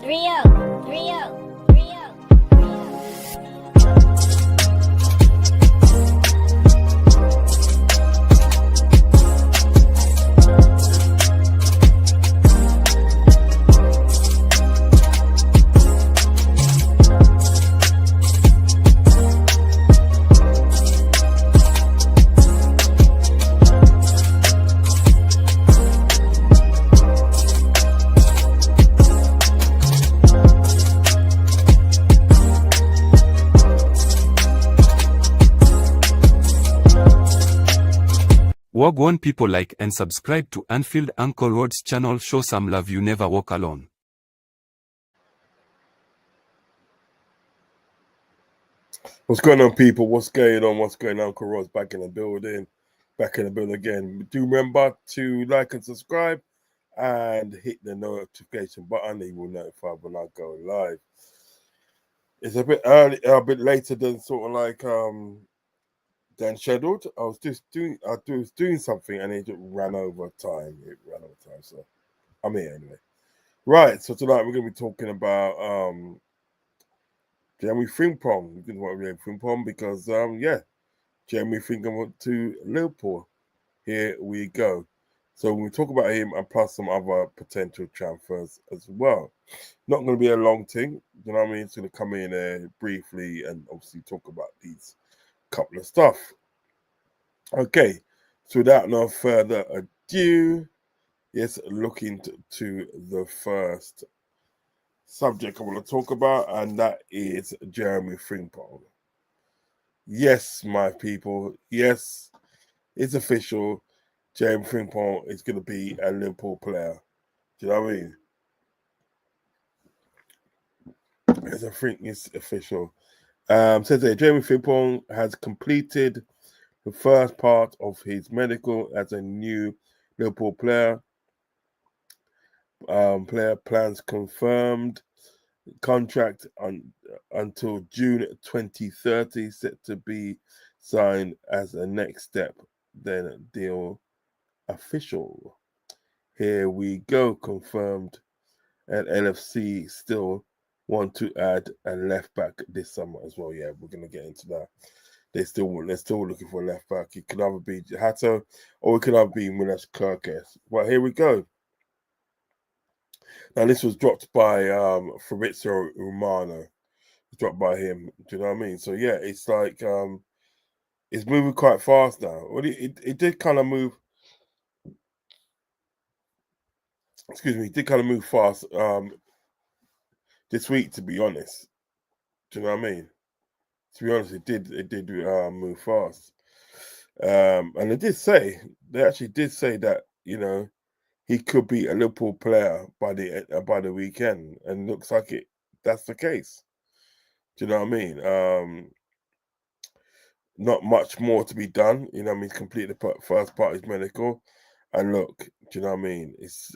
Rio. Wagwan people, like and subscribe to Anfield Uncle Rod's channel. Show some love, you never walk alone. What's going on, people? What's going on? What's going on? Uncle Rod's back in the building. Back in the building again. Do remember to like and subscribe and hit the notification button. It will notify when I go live. It's a bit early, a bit later than sort of like than scheduled. I was doing something and it ran over time. So I'm here anyway. Right. So tonight we're gonna be talking about Jeremie Frimpong. We can want Jeremie Frimpong because Jeremie Frimpong went to Liverpool. Here we go. So we talk about him and plus some other potential transfers as well. Not going to be a long thing, you know what I mean? It's going to come in briefly and obviously talk about these couple of stuff. Okay, so without no further ado, yes, looking to the first subject I want to talk about, and that is Jeremie Frimpong. Yes, my people, yes, it's official. Jeremie Frimpong is going to be a Liverpool player. Do you know what I mean? It's official. Says that Jeremie Frimpong has completed the first part of his medical as a new Liverpool player. Player plans confirmed. contract until June 2030, set to be signed as a next step. Then deal official. Here we go, confirmed. And LFC still want to add a left back this summer as well. Yeah, we're gonna get into that. They're still looking for a left back. It could either be Hato or it could either be Milas Kirkes. Well, here we go. Now this was dropped by Fabrizio Romano. Dropped by him. Do you know what I mean? So yeah, it's like it's moving quite fast now. Well, it did kind of move. Excuse me, it did kind of move fast this week. To be honest, do you know what I mean? To be honest, it did move fast. And they actually did say that he could be a Liverpool player by the weekend, and looks like that's the case. Do you know what I mean? Not much more to be done. You know what I mean? Complete the first part is medical. And look, do you know what I mean? It's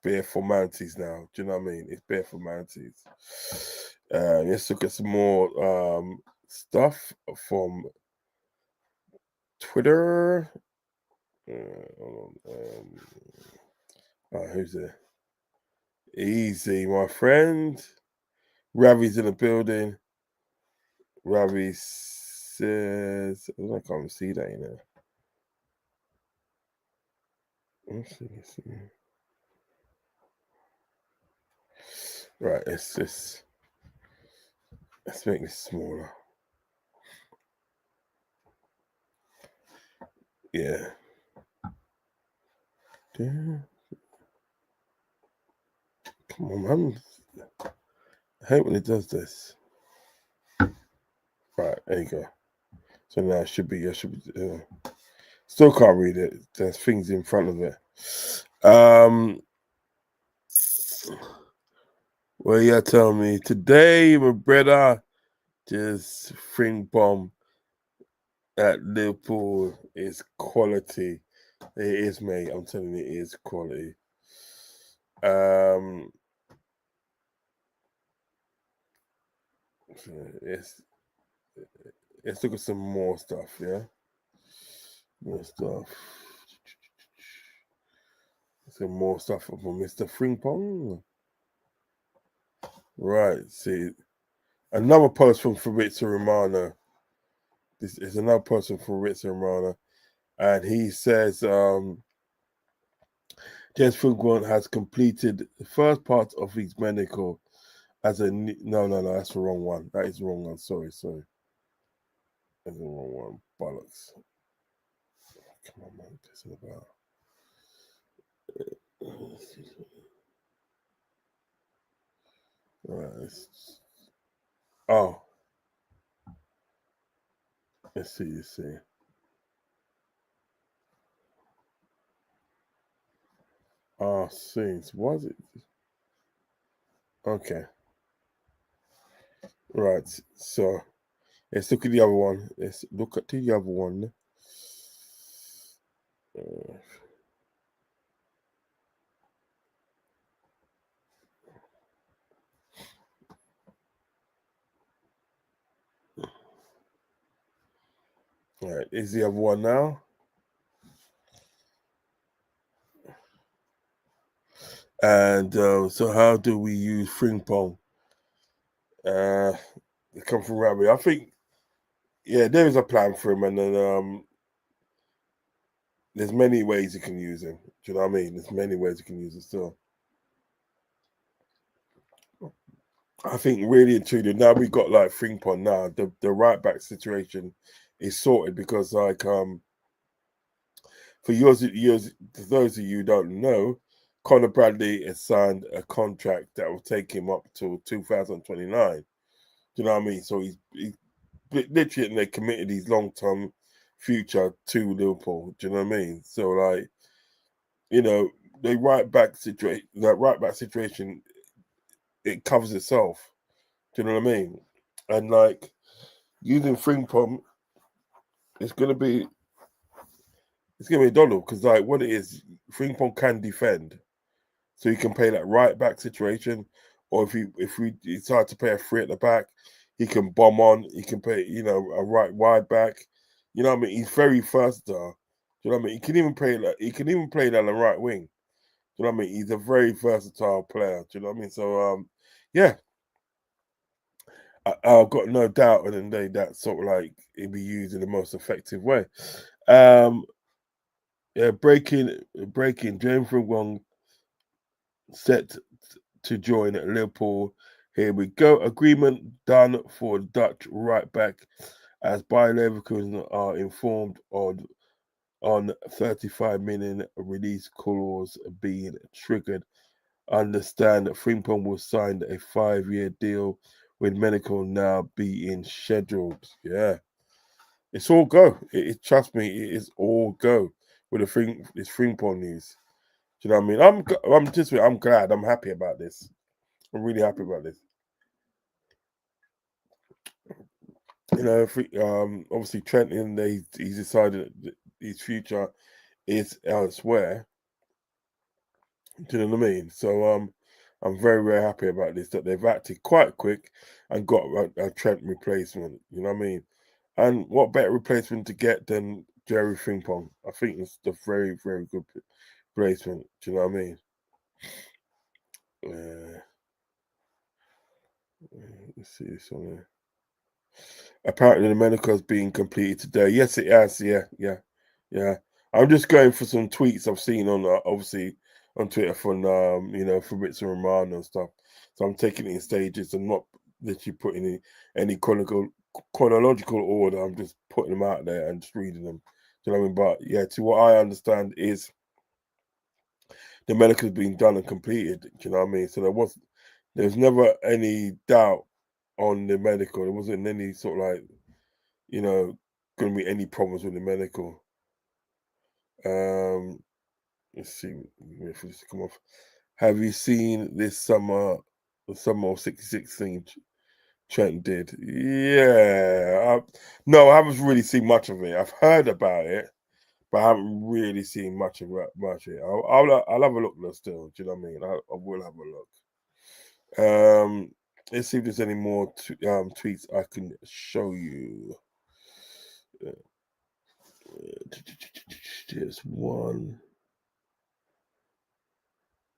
bare formalities now. Do you know what I mean? It's bare formalities. Let's look at some more stuff from Twitter. Who's there? Easy, my friend. Ravi's in the building. Ravi says, I can't even see that in there. Let's see. Right, let's make this smaller. Yeah. Come on, man. I hate when it does this. Right, there you go. So now I should be. Still can't read it. There's things in front of it. Well, yeah, tell me today, my brother, just Frimpong at Liverpool is quality. It is, mate. I'm telling you, it is quality. Let's look at some more stuff. Yeah, more stuff. Some more stuff from Mr. Frimpong. Right. See, another post from Fabrizio Romano. This is another post from Fabrizio Romano, and he says, James Frimpong has completed the first part of his medical as a no, that's the wrong one. That is the wrong one. Sorry. That's the wrong one. Bollocks. Come on, man. This is about. Right. Oh. Let's see. Oh, scenes. Was it? Okay. Right. So let's look at the other one. Let's look at the other one. All right. Is the other one now? And so how do we use Frimpong? Come from Rabbit. I think, yeah, there is a plan for him, and then there's many ways you can use him. Do you know what I mean? There's many ways you can use him still. I think really and truly now we got like Frimpong now. The right back situation is sorted because like for those of you who don't know, Conor Bradley has signed a contract that will take him up to 2029. Do you know what I mean? So he's literally they committed his long-term future to Liverpool. Do you know what I mean? So like, the right back situation, it covers itself. Do you know what I mean? And like using Frimpong, it's gonna be a dollar because like what it is, Frimpong can defend, so you can play that right back situation, or if we decide to play a three at the back, he can bomb on. He can play, a right wide back. You know what I mean? He's very versatile. Do you know what I mean? He can even play down the right wing. Do you know what I mean? He's a very versatile player. Do you know what I mean? So yeah, I've got no doubt at the end of the day that sort of like he'll be used in the most effective way. Yeah, breaking. Jeremy Frimpong set to join Liverpool. Here we go. Agreement done for Dutch right back, as Bayer Leverkusen are informed on 35 million release clause being triggered. Understand that Frimpong will sign a 5-year deal with medical now being scheduled. Yeah, it's all go. Trust me, it is all go with this Frimpong news. Do you know what I mean? I'm glad. I'm happy about this. I'm really happy about this. Obviously Trent in there, he's decided that his future is elsewhere. Do you know what I mean? So I'm very, very happy about this, that they've acted quite quick and got a Trent replacement. You know what I mean? And what better replacement to get than Jerry Frimpong? I think it's a very, very good replacement. Do you know what I mean? Let's see this one here. Apparently, the medical has been completed today. Yes, it has. Yeah. I'm just going for some tweets I've seen on obviously on Twitter from Fabrizio Romano and stuff. So I'm taking it in stages. I'm not literally putting in any chronological order. I'm just putting them out there and just reading them. Do you know what I mean? But yeah, to what I understand is the medical has been done and completed. Do you know what I mean? So there's never any doubt on the medical. There wasn't any sort of like, going to be any problems with the medical. Let's see if this come off. Have you seen this the summer of '66 thing Trent did? Yeah. No, I haven't really seen much of it. I've heard about it, but I haven't really seen much of it. I'll have a look though still. Do you know what I mean? I will have a look. Let's see if there's any more tweets I can show you. There's one.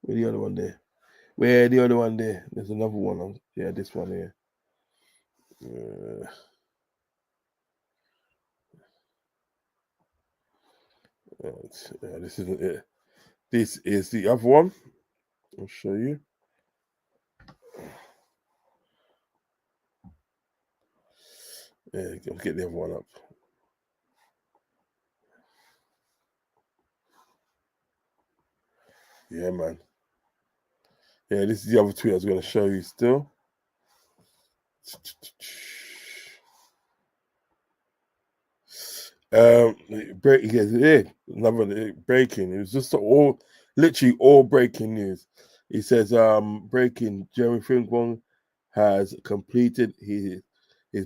Where the other one there? Where the other one there? There's another one. Yeah, this one here. This isn't it. This is the other one. I'll show you. Yeah, I'll get the other one up. Yeah, man. Yeah, this is the other tweet I was going to show you still. Another breaking. It was just literally all breaking news. He says, breaking, Jeremy Frimpong has completed his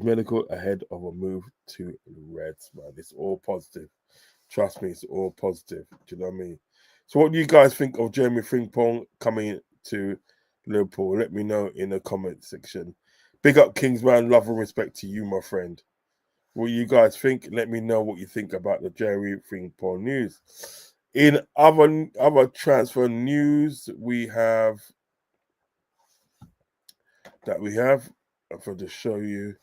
medical ahead of a move to Reds, man. It's all positive. Trust me, it's all positive. Do you know what I mean? So what do you guys think of Jeremy Frimpong coming to Liverpool? Let me know in the comment section. Big up Kingsman, love and respect to you, my friend. What you guys think? Let me know what you think about the Jerry Frimpong news. In other transfer news, we have if I just show you.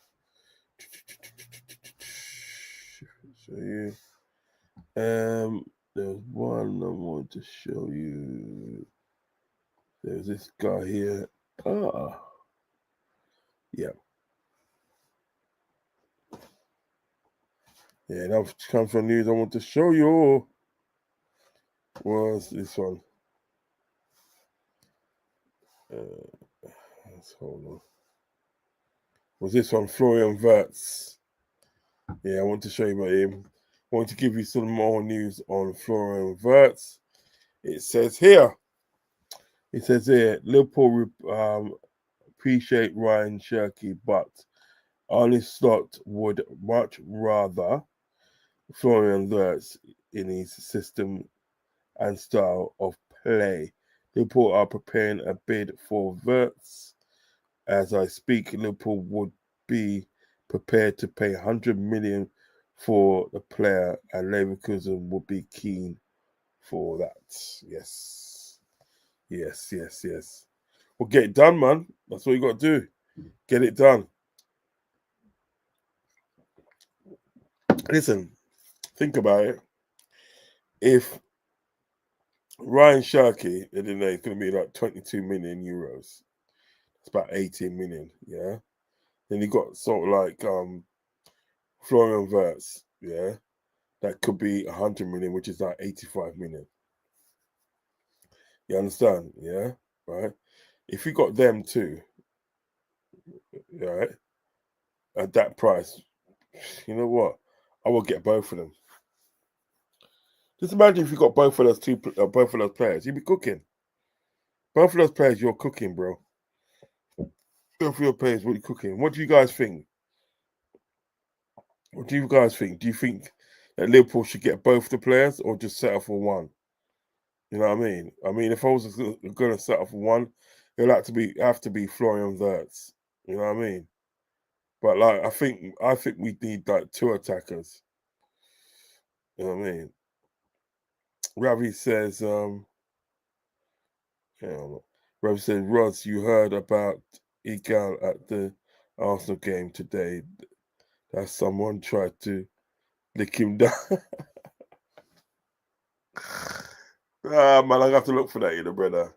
There's one I want to show you. There's this guy here. Yeah. Yeah, that comes from news I want to show you. Was this one? Let's hold on. Was this one Florian Wirtz? Yeah, I want to show you about him. I want to give you some more news on Florian Wirtz. It says here, Liverpool appreciate Ryan Cherky, but Arne Slot would much rather Florian Wirtz in his system and style of play. Liverpool are preparing a bid for Wirtz. As I speak, Liverpool would be prepared to pay 100 million for the player, and Leverkusen would be keen for that. Yes. Well, get it done, man. That's what you got to do. Get it done. Listen, think about it. If Ryan Sharkey, I didn't know it's going to be like 22 million euros. It's about 18 million, yeah. Then you got sort of like Florian Wirtz, yeah. That could be 100 million, which is like 85 million. You understand? Yeah, right. If you got them too, right, at that price, you know what? I will get both of them. Just imagine if you got both of those both of those players, you'd be cooking. Both of those players, you're cooking, bro. Both of your players, what you cooking? What do you guys think? What do you guys think? Do you think that Liverpool should get both the players or just settle for one? You know what I mean? I mean, if I was going to settle for one, it'll have to be Florian Wirtz. You know what I mean? But like, I think we need like two attackers. You know what I mean? Ravi says, Ravi says, Ross, you heard about Igal at the Arsenal game today. That someone tried to lick him down. Man, I'm gonna have to look for that, you know, brother.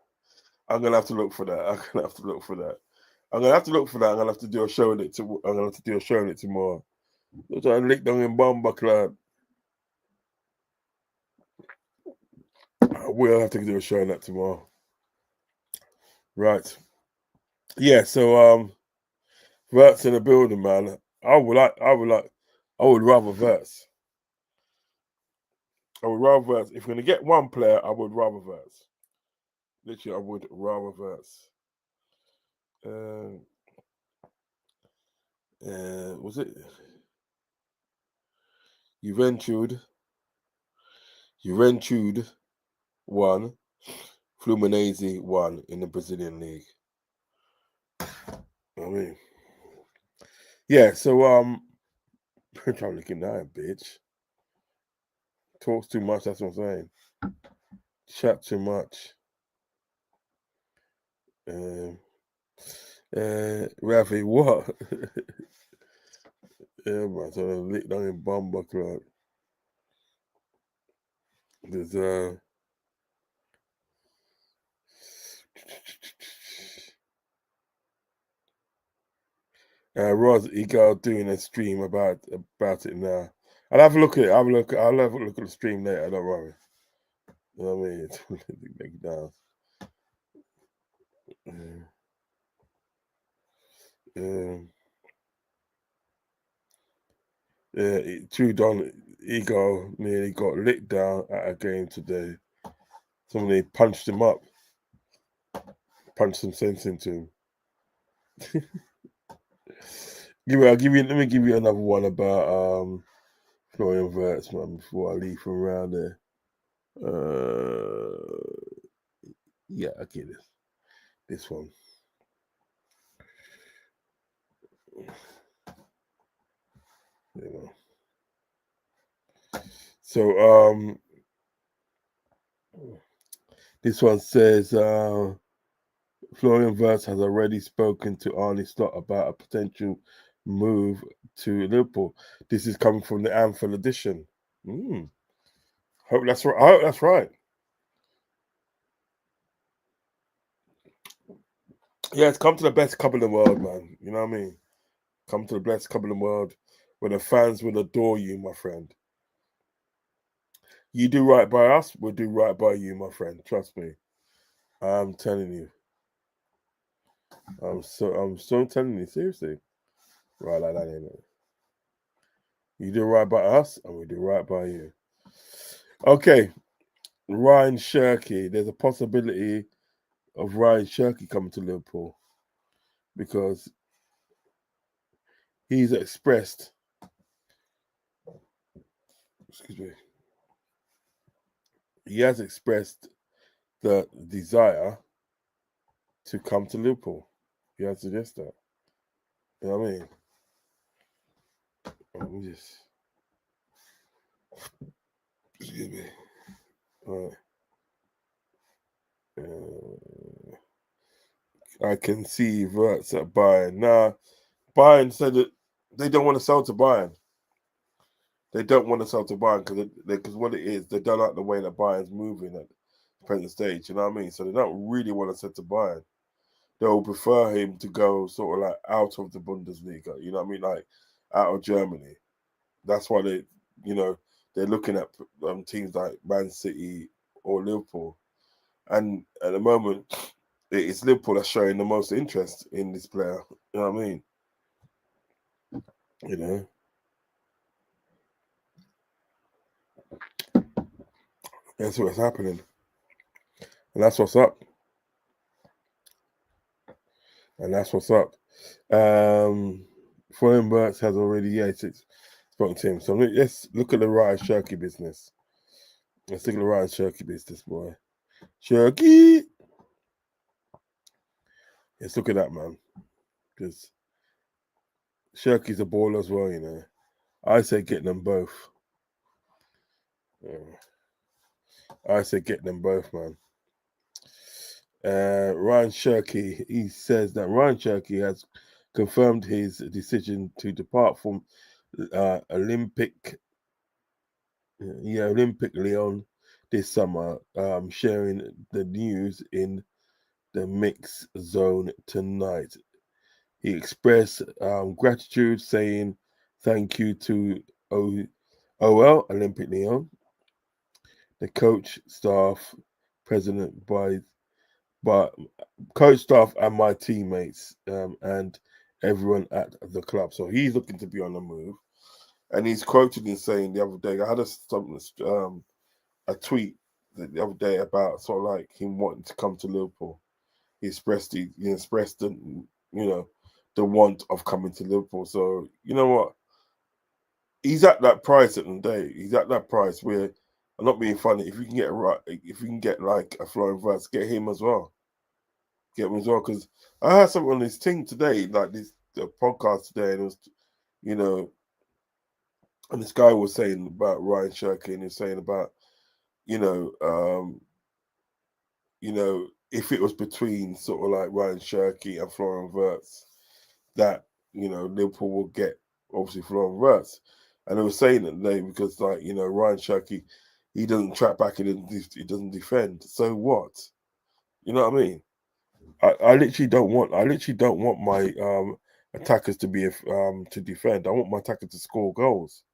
I'm gonna have to look for that. I'm gonna have to look for that. I'm gonna have to look for that. I'm gonna have to do a show on it. I'm gonna have to do a show on it tomorrow. They're trying to lick down in Bomba Club. We'll have to do a show on that tomorrow. Right. Yeah. So Verts in the building, man. I would rather Verts. I would rather Verts. If we're gonna get one player, I would rather Verts. Literally, I would rather Verts. Was it Juventude? Juventude won. Fluminense won in the Brazilian league. I mean, yeah. So I'm trying to look at that, bitch. Talks too much. That's what I'm saying. Chat too much. Rafi, what? Yeah, man. So they licked down in Bomba Club. There's Roz Egal doing a stream about it now. I'll have a look at it. I'll have a look at the stream later. Don't worry. You know what I mean? Make it down. True Don Eagle nearly got licked down at a game today. Somebody punched him up, punched some sense into him. Let me give you another one about Florian Wirtz, man, before I leave from around there. Yeah, I get it. This one. You know. So this one says Florian Wirtz has already spoken to Arne Slot about a potential move to Liverpool. This is coming from the Anfield edition. Hope that's right. I hope that's right. Yeah, it's come to the best club in the world, man. You know what I mean? Come to the best club in the world where the fans will adore you, my friend. You do right by us, we'll do right by you, my friend. Trust me. I'm telling you. I'm so telling you, seriously. Right like that, ain't it? You do right by us, and we do right by you. Okay, Ryan Shirky. There's a possibility of Ryan Shirky coming to Liverpool because he's expressed. Excuse me. He has expressed the desire to come to Liverpool. He has suggested that. You know what I mean? Let me just. Excuse me. All right. I can see Verts at Bayern. Nah, Bayern said that they don't want to sell to Bayern. They don't want to sell to Bayern because what it is, they don't like the way that Bayern's moving at the present stage. You know what I mean? So they don't really want to sell to Bayern. They'll prefer him to go sort of like out of the Bundesliga. You know what I mean? Like out of Germany. That's why they're looking at teams like Man City or Liverpool. And at the moment, it's Liverpool that's showing the most interest in this player. You know what I mean? You know? That's what's happening. And that's what's up. And that's what's up. Freudenberg has already, spoken to him. So let's look at the Ryan Shirky business. Let's look at the Ryan Shirky business, boy. Shirky! Let's look at that, man. Because Shirky's a baller as well, you know. I say get them both. Yeah. I say get them both, man. Ryan Shirky, he says that Ryan Shirky has confirmed his decision to depart from Olympic Lyon this summer, sharing the news in the mix zone tonight. He expressed gratitude, saying thank you to OL Olympic Lyon, the coach, staff, president, but coach, staff, and my teammates, and everyone at the club. So he's looking to be on the move, and he's quoted in saying the other day. I had a tweet the other day about sort of like him wanting to come to Liverpool. He expressed the want of coming to Liverpool. So you know what? He's at that price at the day. He's at that price where I'm not being funny. If you can get like a Florian Wirtz, get him as well. Get him as well. Because I heard something on this thing today, like the podcast today, and it was, you know, and this guy was saying about Ryan Shirky, and he was saying about, you know, if it was between sort of like Ryan Shirky and Florian Wirtz, that Liverpool will get obviously Florian Wirtz, and they were saying it today because Ryan Shirky, he doesn't track back, he doesn't defend. So what? You know what I mean? I literally don't want my attackers to be to defend. I want my attackers to score goals.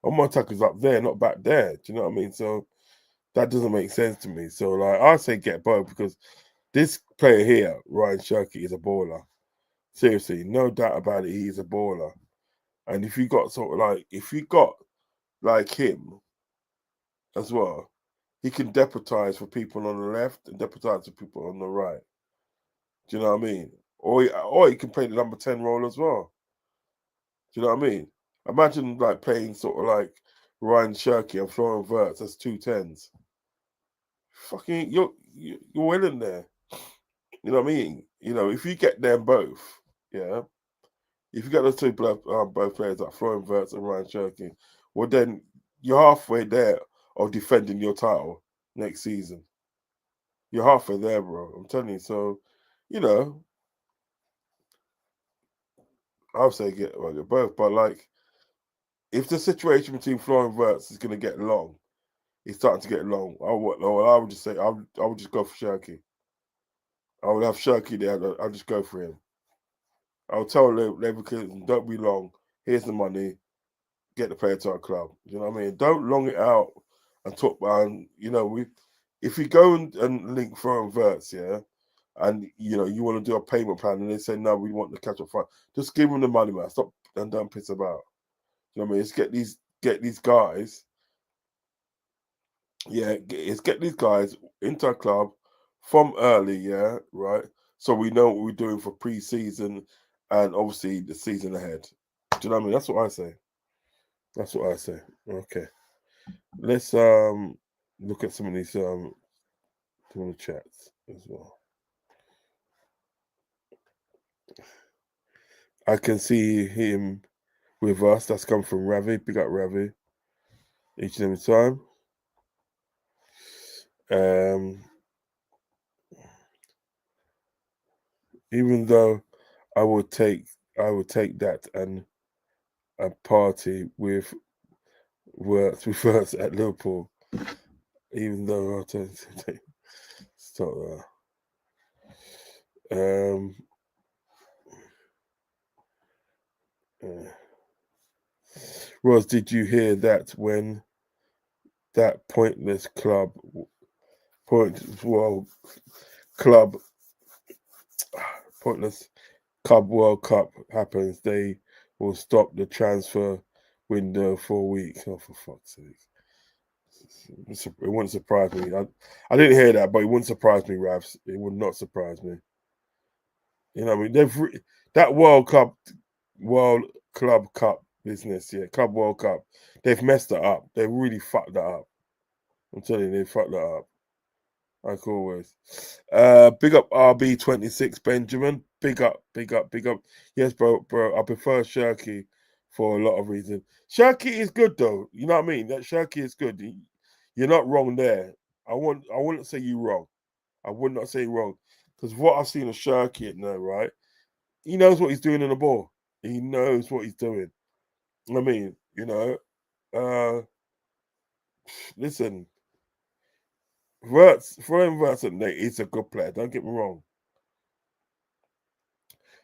I want my attackers up there, not back there. Do you know what I mean? So that doesn't make sense to me. So like I say get both because this player here, Ryan Shirky, is a baller. Seriously, no doubt about it, he's a baller. And if you got like him as well, he can deputize for people on the left and deputize for people on the right. Do you know what I mean? Or he can play the number 10 role as well. Do you know what I mean? Imagine like playing sort of like Ryan Shirky and Florian Wirtz as 2 10s. Fucking you're winning there. You know what I mean? If you get them both, yeah. If you get those two both players like Florian Wirtz and Ryan Shirky, well then you're halfway there of defending your title next season. You're halfway there, bro. I'm telling you. So, you know, I'll say get both. But like, if the situation between Florian Wirtz is going to get long, it's starting to get long. I would just say I would just go for Shirky. I would have Shirky there. I'll just go for him. I'll tell Leverkusen, don't be long. Here's the money. Get the player to our club. You know what I mean? Don't long it out and talk about. If you go and link Florian Wirtz, yeah, and you want to do a payment plan, and they say no, we want the catch up fund. Just give them the money, man. Stop and don't piss about. You know what I mean? Let's get these guys. Yeah, let's get these guys into our club from early, yeah, right. So we know what we're doing for pre-season and obviously the season ahead. Do you know what I mean? That's what I say. That's what I say. Okay. Let's look at some of these doing the chats as well. I can see him with us. That's come from Ravi. Big up Ravi. Each and every time. Even though I would take that and a party with us at Liverpool. Even though I'll take stop there. Roz, did you hear that when that pointless club World Cup happens, they will stop the transfer window for a week. Oh, for fuck's sake. It wouldn't surprise me. I didn't hear that, but it wouldn't surprise me, Ravs. It would not surprise me. You know what I mean? That World Club Cup business, yeah, Club World Cup, they've messed it up. They really fucked that up. I'm telling you, they fucked that up. Like always. Big up RB26 Benjamin. Big up. Yes, bro. I prefer Shirky for a lot of reasons. Shirky is good though. You know what I mean? That Shirky is good. You're not wrong there. I wouldn't say you wrong. I would not say wrong. Because what I've seen of Shirky now, right? He knows what he's doing in the ball. He knows what he's doing. I mean, listen, Florian Wirtz is a good player. Don't get me wrong.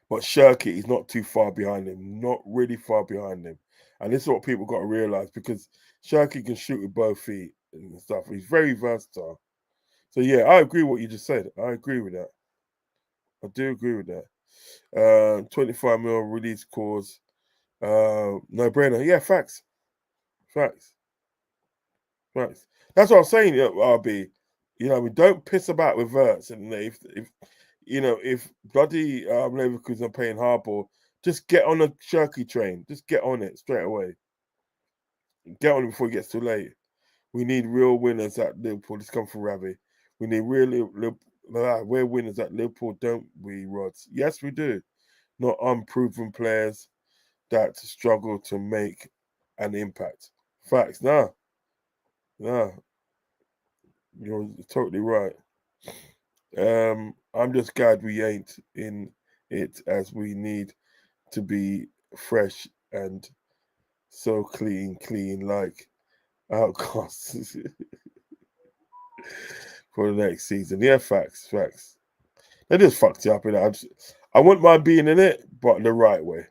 But Shirky is not too far behind him. Not really far behind him. And this is what people got to realise because Shirky can shoot with both feet and stuff. He's very versatile. So, yeah, I agree with what you just said. I agree with that. I do agree with that. 25 mil release clause. No brainer. Yeah, facts. That's what I'm saying, RB. We don't piss about with Verts, and if bloody Leverkusen are playing hardball, just get on a Shirky train. Just get on it straight away. Get on it before it gets too late. We need real winners at Liverpool. This come from Ravi. We need we're winners at Liverpool, don't we, Rods? Yes, we do. Not unproven players that struggle to make an impact. Facts. Nah. You're totally right. I'm just glad we ain't in it as we need to be fresh and so clean like outcasts for the next season. Yeah, facts. They just fucked you up in it. I wouldn't mind being in it, but the right way.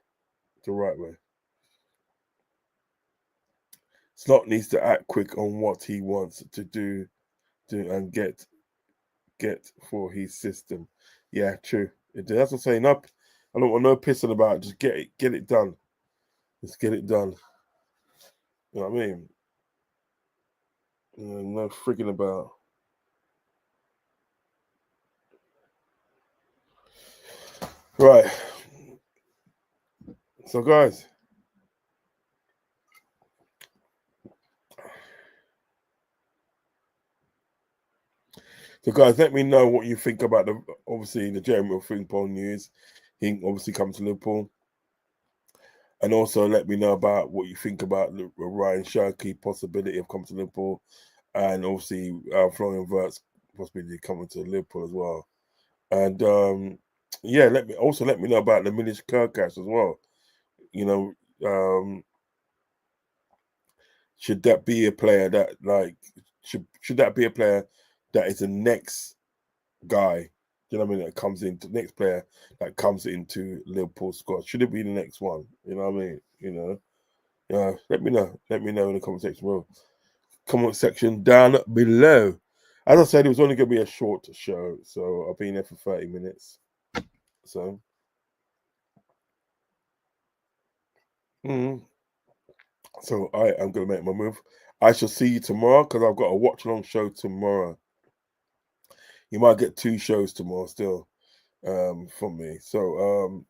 Slot needs to act quick on what he wants to do and get for his system. Yeah, true. That's what I'm saying. Up. I don't want no pissing about it. Just get it done. Just get it done. You know what I mean? No freaking about. Right. So, guys. Let me know what you think about the Jeremie Frimpong news. He obviously come to Liverpool. And also let me know about what you think about the Ryan Shirky possibility of coming to Liverpool. And obviously Florian Wirtz possibility coming to Liverpool as well. And let me know about the Milic Kirkash as well. Should that be a player that should that be a player that is the next guy? You know what I mean? That comes into next player that comes into Liverpool squad. Should it be the next one? You know what I mean? Let me know. Let me know in the comment section down below. As I said, it was only going to be a short show, so I've been there for 30 minutes. So, so I am going to make my move. I shall see you tomorrow because I've got a watch along show tomorrow. You might get 2 shows tomorrow still from me. So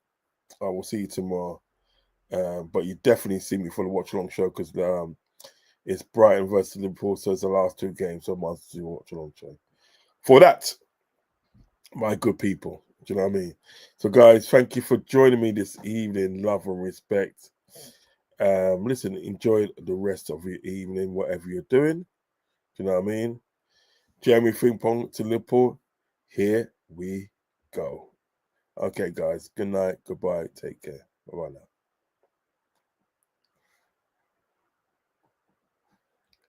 I will see you tomorrow. But you definitely see me for the watch along show because it's Brighton versus Liverpool, so it's the last 2 games, so I might do a watch along show. for that, my good people. Do you know what I mean? So, guys, thank you for joining me this evening. Love and respect. Listen, enjoy the rest of your evening, whatever you're doing. Do you know what I mean? Jeremie Frimpong to Liverpool. Here we go. Okay, guys. Good night. Goodbye. Take care. Bye-bye now.